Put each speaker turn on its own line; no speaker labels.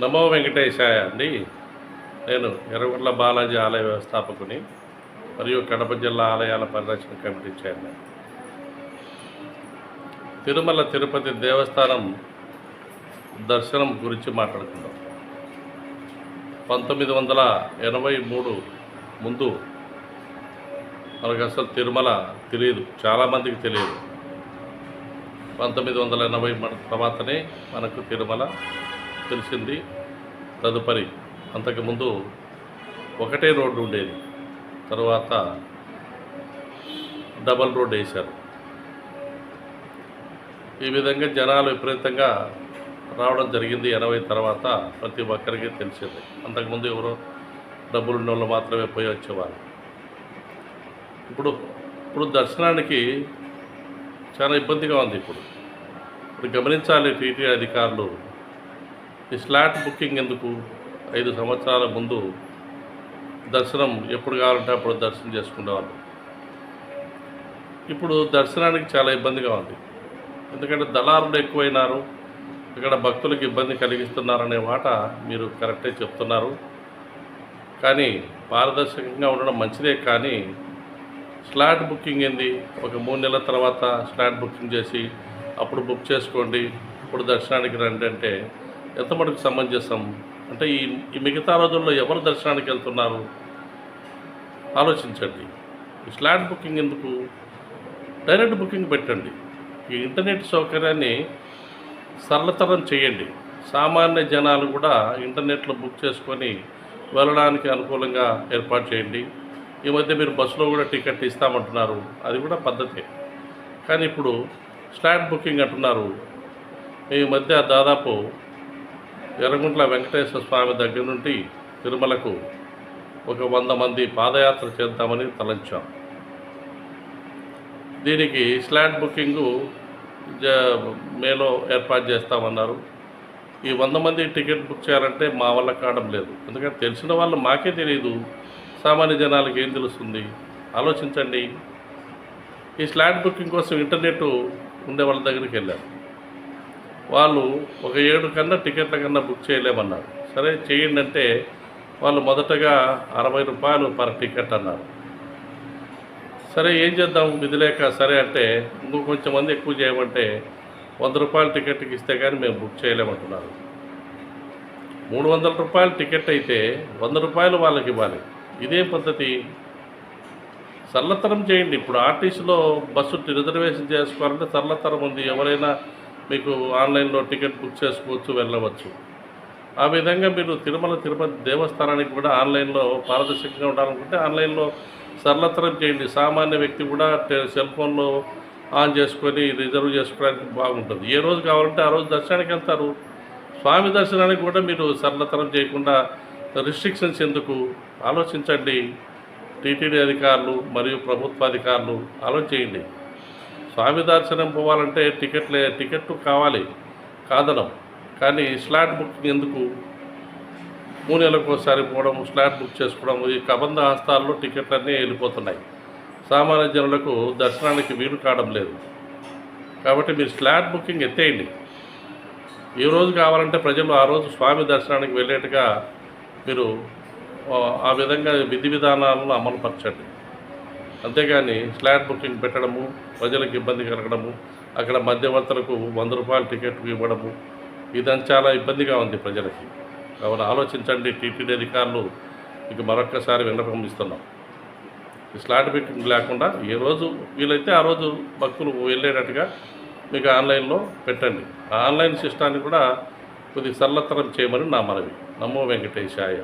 నమో వెంకటేశాయ అండి. నేను ఎర్రగుంట్ల బాలాజీ ఆలయ వ్యవస్థాపకుని మరియు కడప జిల్లా ఆలయాల పరిరక్షణ కమిటీ చైర్మన్. తిరుమల తిరుపతి దేవస్థానం దర్శనం గురించి మాట్లాడుకుందాం. 1983 ముందు మనకు అసలు తిరుమల తెలియదు, చాలామందికి తెలియదు. 1980 తర్వాతనే మనకు తిరుమల తెలిసింది. తదుపరి అంతకుముందు ఒకటే రోడ్డు ఉండేది, తరువాత డబల్ రోడ్ వేశారు. ఈ విధంగా జనాలు విపరీతంగా రావడం జరిగింది. 80 తర్వాత ప్రతి ఒక్కరికి తెలిసింది. అంతకుముందు ఎవరో డబ్బులు ఉన్న వాళ్ళు మాత్రమే పోయి వచ్చేవారు. ఇప్పుడు దర్శనానికి చాలా ఇబ్బందిగా ఉంది. ఇప్పుడు గమనించాలి టీటీ అధికారులు, ఈ స్లాట్ బుకింగ్ ఎందుకు? 5 సంవత్సరాల ముందు దర్శనం ఎప్పుడు కావాలంటే అప్పుడు దర్శనం చేసుకునేవాళ్ళు. ఇప్పుడు దర్శనానికి చాలా ఇబ్బందిగా ఉంది. ఎందుకంటే దళారులు ఎక్కువైనారు, ఇక్కడ భక్తులకు ఇబ్బంది కలిగిస్తున్నారనే మాట మీరు కరెక్టే చెప్తున్నారు. కానీ పారదర్శకంగా ఉండడం మంచిదే. కానీ స్లాట్ బుకింగ్ ఏంది? ఒక 3 నెలల తర్వాత స్లాట్ బుకింగ్ చేసి అప్పుడు బుక్ చేసుకోండి, ఇప్పుడు దర్శనానికి రండి అంటే ఎంత మటుకు సమంజసం? అంటే ఈ మిగతా రోజుల్లో ఎవరు దర్శనానికి వెళ్తున్నారు? ఆలోచించండి. ఈ స్లాట్ బుకింగ్ ఎందుకు? డైరెక్ట్ బుకింగ్ పెట్టండి. ఈ ఇంటర్నెట్ సౌకర్యాన్ని సరళతరం చేయండి. సామాన్య జనాలు కూడా ఇంటర్నెట్లో బుక్ చేసుకొని వెళ్ళడానికి అనుకూలంగా ఏర్పాటు చేయండి. ఈ మధ్య మీరు బస్సులో కూడా టికెట్ ఇస్తామంటున్నారు, అది కూడా పద్ధతే. కానీ ఇప్పుడు స్లాట్ బుకింగ్ అంటున్నారు. ఈ మధ్య దాదాపు ఎర్రగుంట్ల వెంకటేశ్వర స్వామి దగ్గర నుండి తిరుమలకు ఒక 100 మంది పాదయాత్ర చేద్దామని తలంచాం. దీనికి స్లాట్ బుకింగు మేలో ఏర్పాటు చేస్తామన్నారు. ఈ 100 మంది టికెట్ బుక్ చేయాలంటే మా వల్ల కావడం లేదు. ఎందుకంటే తెలిసిన వాళ్ళు మాకే తెలియదు, సామాన్య జనాలకు ఏం తెలుస్తుంది? ఆలోచించండి. ఈ స్లాట్ బుకింగ్ కోసం ఇంటర్నెట్ ఉండే వాళ్ళ దగ్గరికి వెళ్ళారు. వాళ్ళు ఒక 7 కన్నా టికెట్ల కన్నా బుక్ చేయలేమన్నారు. సరే చేయండి అంటే వాళ్ళు మొదటగా 60 రూపాయలు పర్ టికెట్ అన్నారు. సరే ఏం చేద్దాం, విధి లేక సరే అంటే కొంచెం మంది ఎక్కువ చేయమంటే 100 రూపాయల టికెట్కి ఇస్తే కానీ మేము బుక్ చేయలేమంటున్నారు. 300 రూపాయల టికెట్ అయితే 100 రూపాయలు వాళ్ళకి ఇవ్వాలి. ఇదేం పద్ధతి? సరళతరం చేయండి. ఇప్పుడు ఆర్టీసీలో బస్సు రిజర్వేషన్ చేసుకోవాలంటే సరళతరం ఉంది. ఎవరైనా మీకు ఆన్లైన్లో టికెట్ బుక్ చేసుకోవచ్చు, వెళ్ళవచ్చు. ఆ విధంగా మీరు తిరుమల తిరుపతి దేవస్థానానికి కూడా ఆన్లైన్లో పారదర్శకంగా ఉండాలనుకుంటే ఆన్లైన్లో సరళతరం చేయండి. సామాన్య వ్యక్తి కూడా సెల్ ఫోన్లో ఆన్ చేసుకొని రిజర్వ్ చేసుకోవడానికి బాగుంటుంది. ఏ రోజు కావాలంటే ఆ రోజు దర్శనానికి వెళ్తారు. స్వామి దర్శనానికి కూడా మీరు సరళతరం చేయకుండా రిస్ట్రిక్షన్స్ ఎందుకు? ఆలోచించండి. టీటీడీ అధికారులు మరియు ప్రభుత్వాధికారులు ఆలోచించండి. స్వామి దర్శనం పోవాలంటే టికెట్ కావాలి, కాదనం. కానీ స్లాట్ బుకింగ్ ఎందుకు? 3 నెలలకు ఒకసారి పోవడం, స్లాట్ బుక్ చేసుకోవడం, ఈ కబంధ హస్తాల్లో టికెట్లన్నీ వెళ్ళిపోతున్నాయి. సామాన్య జనులకు దర్శనానికి వీలు కావడం లేదు. కాబట్టి మీరు స్లాట్ బుకింగ్ ఎత్తేయండి. ఏ రోజు కావాలంటే ప్రజలు ఆ రోజు స్వామి దర్శనానికి వెళ్ళేట్టుగా మీరు ఆ విధంగా విధి విధానాలను అమలుపరచండి. అంతేగాని స్లాట్ బుకింగ్ పెట్టడము, ప్రజలకు ఇబ్బంది కలగడము, అక్కడ మధ్యవర్తులకు 100 రూపాయల టికెట్ ఇవ్వడము, ఇదంతా చాలా ఇబ్బందిగా ఉంది ప్రజలకి. కావున ఆలోచించండి. టీటీడీ అధికారులు మీకు మరొక్కసారి విన్నపం ఇస్తున్నాం. ఈ స్లాట్ బుకింగ్ లేకుండా ఏ రోజు వీలైతే ఆ రోజు భక్తులు వెళ్ళేటట్టుగా మీకు ఆన్లైన్లో పెట్టండి. ఆ ఆన్లైన్ సిస్టాన్ని కూడా కొద్దిగా సరళతరం చేయమని నా మనవి. నమో వెంకటేశాయ.